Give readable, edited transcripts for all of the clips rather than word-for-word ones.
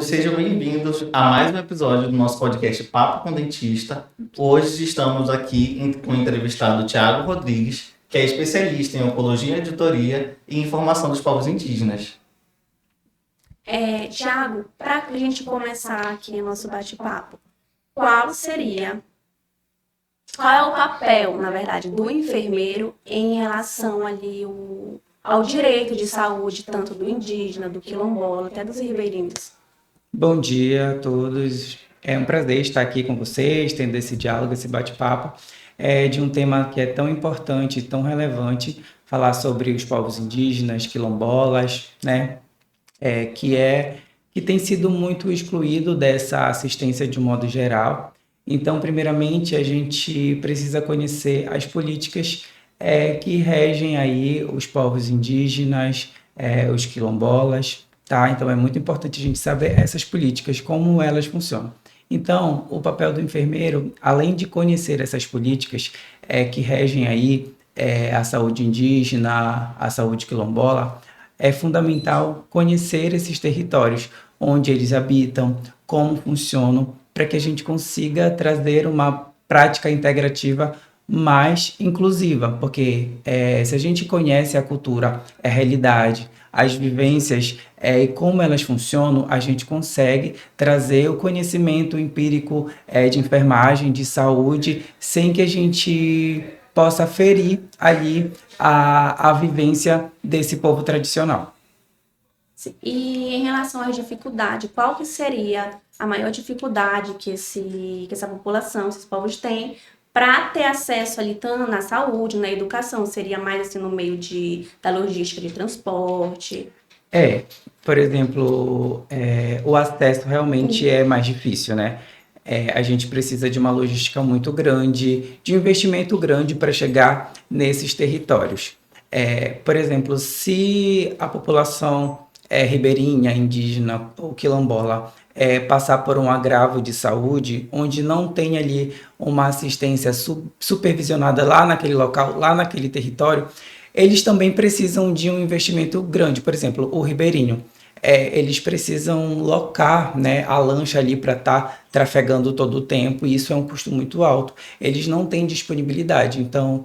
sejam bem-vindos a mais um episódio do nosso podcast Papo com Dentista. Hoje estamos aqui com o entrevistado Thiago Rodrigues, que é especialista em oncologia, editoria e informação dos povos indígenas. Thiago, para a gente começar aqui o nosso bate-papo, qual é o papel, na verdade, do enfermeiro em relação ali ao direito de saúde, tanto do indígena, do quilombola, até dos ribeirinhos? Bom dia a todos. É um prazer estar aqui com vocês, tendo esse diálogo, esse bate-papo, de um tema que é tão importante, tão relevante, falar sobre os povos indígenas, quilombolas, né? Que tem sido muito excluído dessa assistência de um modo geral. Então, primeiramente, a gente precisa conhecer as políticas que regem aí os povos indígenas, os quilombolas, tá? Então, é muito importante a gente saber essas políticas, como elas funcionam. Então, o papel do enfermeiro, além de conhecer essas políticas que regem aí a saúde indígena, a saúde quilombola, é fundamental conhecer esses territórios, onde eles habitam, como funcionam, para que a gente consiga trazer uma prática integrativa mais inclusiva, porque se a gente conhece a cultura, a realidade, as vivências e como elas funcionam, a gente consegue trazer o conhecimento empírico de enfermagem, de saúde, sem que a gente possa ferir ali a vivência desse povo tradicional. E em relação às dificuldades, qual que seria a maior dificuldade que essa população, esses povos têm para ter acesso ali tanto na saúde, na educação? Seria mais assim no meio da logística de transporte? Por exemplo, o acesso realmente é mais difícil, né? A gente precisa de uma logística muito grande, de um investimento grande para chegar nesses territórios. Por exemplo, se a população ribeirinha, indígena ou quilombola passar por um agravo de saúde, onde não tem ali uma assistência supervisionada lá naquele local, lá naquele território, eles também precisam de um investimento grande. Por exemplo, o ribeirinho, eles precisam locar, né, a lancha ali para estar trafegando todo o tempo, e isso é um custo muito alto. Eles não têm disponibilidade. Então,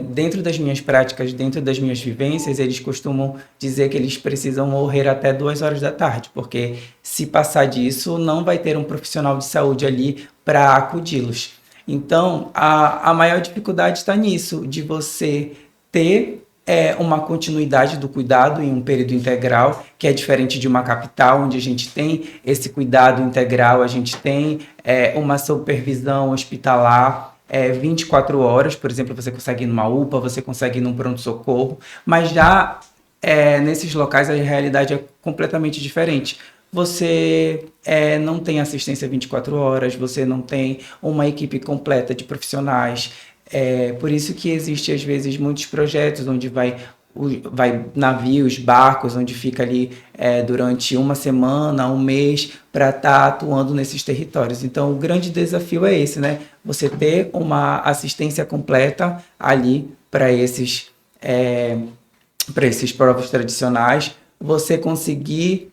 dentro das minhas práticas, dentro das minhas vivências, eles costumam dizer que eles precisam morrer até 2 horas da tarde, porque se passar disso, não vai ter um profissional de saúde ali para acudi-los. Então, a maior dificuldade está nisso, de você ter uma continuidade do cuidado em um período integral, que é diferente de uma capital, onde a gente tem esse cuidado integral, a gente tem uma supervisão hospitalar 24 horas, por exemplo, você consegue ir numa UPA, você consegue ir num pronto-socorro, mas já nesses locais a realidade é completamente diferente. Você não tem assistência 24 horas, você não tem uma equipe completa de profissionais. Por isso que existe, às vezes, muitos projetos onde vai navios, barcos, onde fica ali durante uma semana, um mês, para estar atuando nesses territórios. Então, o grande desafio é esse, né? Você ter uma assistência completa ali para esses povos tradicionais, você conseguir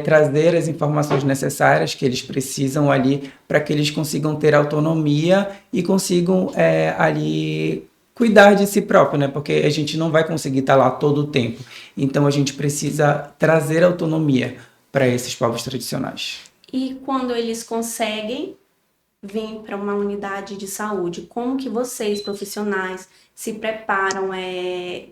trazer as informações necessárias que eles precisam ali para que eles consigam ter autonomia e consigam ali cuidar de si próprio, né? Porque a gente não vai conseguir estar lá todo o tempo. Então, a gente precisa trazer autonomia para esses povos tradicionais. E quando eles conseguem vir para uma unidade de saúde, como que vocês, profissionais, se preparam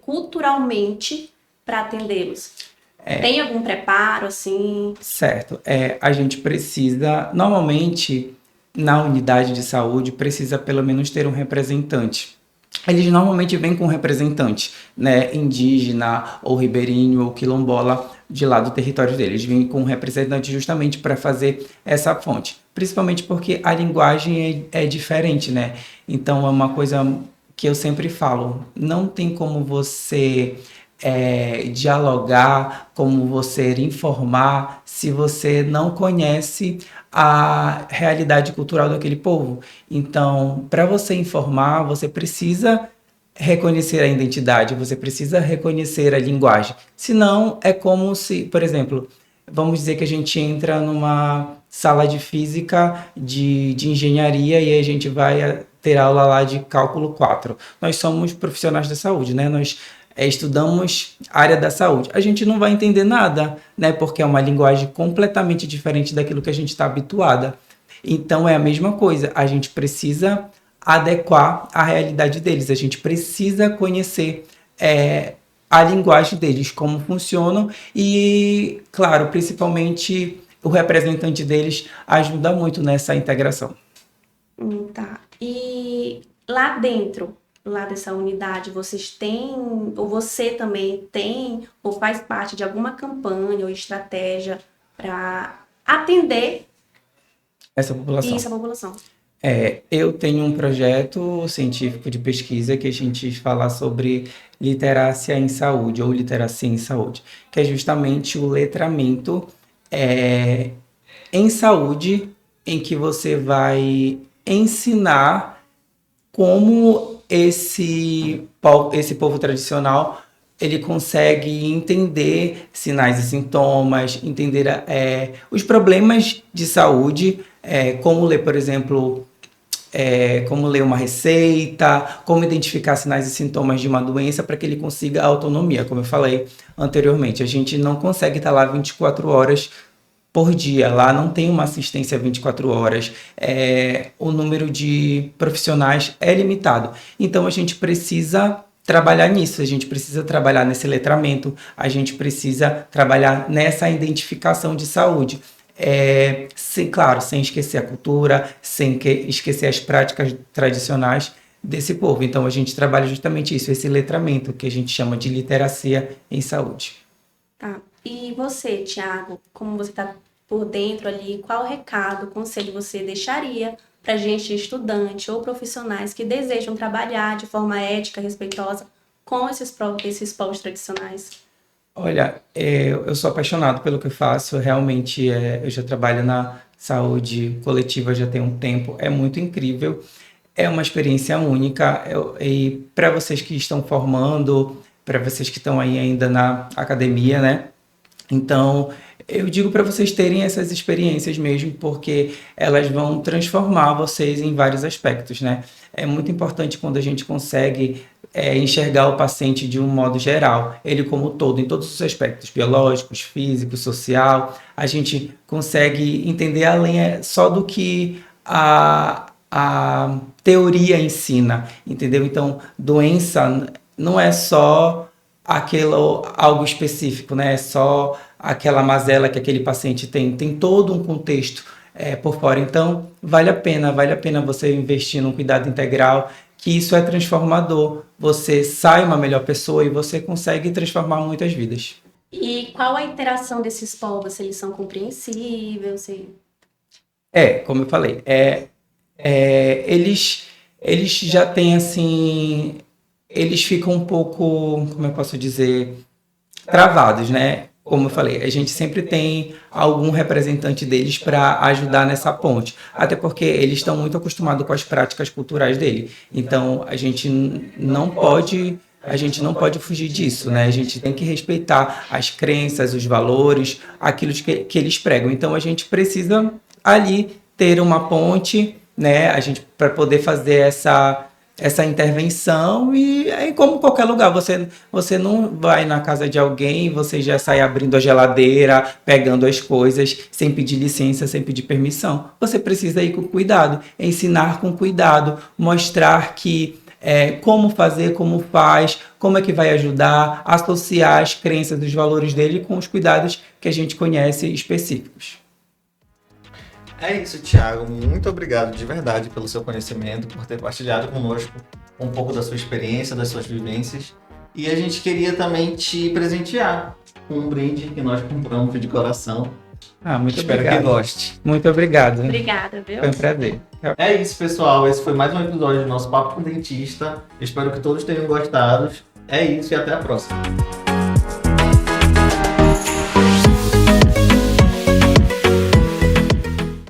culturalmente para atendê-los? Tem algum preparo, assim? Certo. A gente precisa, normalmente, na unidade de saúde, precisa pelo menos ter um representante. Eles normalmente vêm com um representante, né, indígena, ou ribeirinho, ou quilombola, de lá do território deles. Eles vêm com um representante justamente para fazer essa fonte. Principalmente porque a linguagem é diferente, né? Então, é uma coisa que eu sempre falo. Não tem como você dialogar, como você informar, se você não conhece a realidade cultural daquele povo. Então, para você informar, você precisa reconhecer a identidade, você precisa reconhecer a linguagem. Senão, é como se, por exemplo, vamos dizer que a gente entra numa sala de física, de engenharia, e aí a gente vai ter aula lá de cálculo 4. Nós somos profissionais da saúde, né? Nós estudamos a área da saúde. A gente não vai entender nada, né? Porque é uma linguagem completamente diferente daquilo que a gente está habituada. Então é a mesma coisa, a gente precisa adequar a realidade deles, a gente precisa conhecer a linguagem deles, como funcionam e, claro, principalmente o representante deles ajuda muito nessa integração. Tá. E lá dentro, lá dessa unidade, vocês têm, ou você também tem, ou faz parte de alguma campanha ou estratégia para atender Essa população. essa população? Eu tenho um projeto científico de pesquisa que a gente fala sobre literacia em saúde, ou literacia em saúde, que é justamente o letramento em saúde, em que você vai ensinar como esse povo tradicional ele consegue entender sinais e sintomas, entender os problemas de saúde, como ler, por exemplo, como ler uma receita, como identificar sinais e sintomas de uma doença para que ele consiga a autonomia, como eu falei anteriormente. A gente não consegue estar lá 24 horas por dia, lá não tem uma assistência 24 horas, o número de profissionais é limitado. Então a gente precisa trabalhar nisso, a gente precisa trabalhar nesse letramento, a gente precisa trabalhar nessa identificação de saúde. Claro, sem esquecer a cultura, sem esquecer as práticas tradicionais desse povo. Então a gente trabalha justamente isso, esse letramento que a gente chama de literacia em saúde. Tá. E você, Thiago, como você está por dentro ali, qual recado, conselho você deixaria para gente, estudante ou profissionais que desejam trabalhar de forma ética, respeitosa com esses povos tradicionais? Olha, eu sou apaixonado pelo que eu faço, realmente eu já trabalho na saúde coletiva já tem um tempo, é muito incrível, é uma experiência única, e para vocês que estão formando, para vocês que estão aí ainda na academia, né? Então, eu digo para vocês terem essas experiências mesmo, porque elas vão transformar vocês em vários aspectos, né? É muito importante quando a gente consegue enxergar o paciente de um modo geral, ele como todo, em todos os aspectos, biológicos, físicos, social, a gente consegue entender além só do que a teoria ensina, entendeu? Então, doença não é só algo específico, né? É só aquela mazela que aquele paciente tem todo um contexto por fora. Então, vale a pena você investir num cuidado integral, que isso é transformador. Você sai uma melhor pessoa e você consegue transformar muitas vidas. E qual a interação desses povos? Se eles são compreensíveis? Como eu falei, eles já têm assim, eles ficam um pouco, como eu posso dizer, travados, né? Como eu falei, a gente sempre tem algum representante deles para ajudar nessa ponte, até porque eles estão muito acostumados com as práticas culturais dele. Então, a gente não pode fugir disso, né? A gente tem que respeitar as crenças, os valores, aquilo que eles pregam. Então, a gente precisa ali ter uma ponte, né? A gente para poder fazer essa intervenção e como qualquer lugar, você não vai na casa de alguém e você já sai abrindo a geladeira, pegando as coisas, sem pedir licença, sem pedir permissão. Você precisa ir com cuidado, ensinar com cuidado, mostrar que como fazer, como faz, como é que vai ajudar, associar as crenças, os valores dele com os cuidados que a gente conhece específicos. É isso, Thiago. Muito obrigado de verdade pelo seu conhecimento, por ter partilhado conosco um pouco da sua experiência, das suas vivências. E a gente queria também te presentear com um brinde que nós compramos de coração. Muito Espero obrigado. que goste. Muito obrigado. Obrigada, viu? Foi um prazer. É isso, pessoal. Esse foi mais um episódio do nosso Papo com Dentista. Espero que todos tenham gostado. É isso e até a próxima.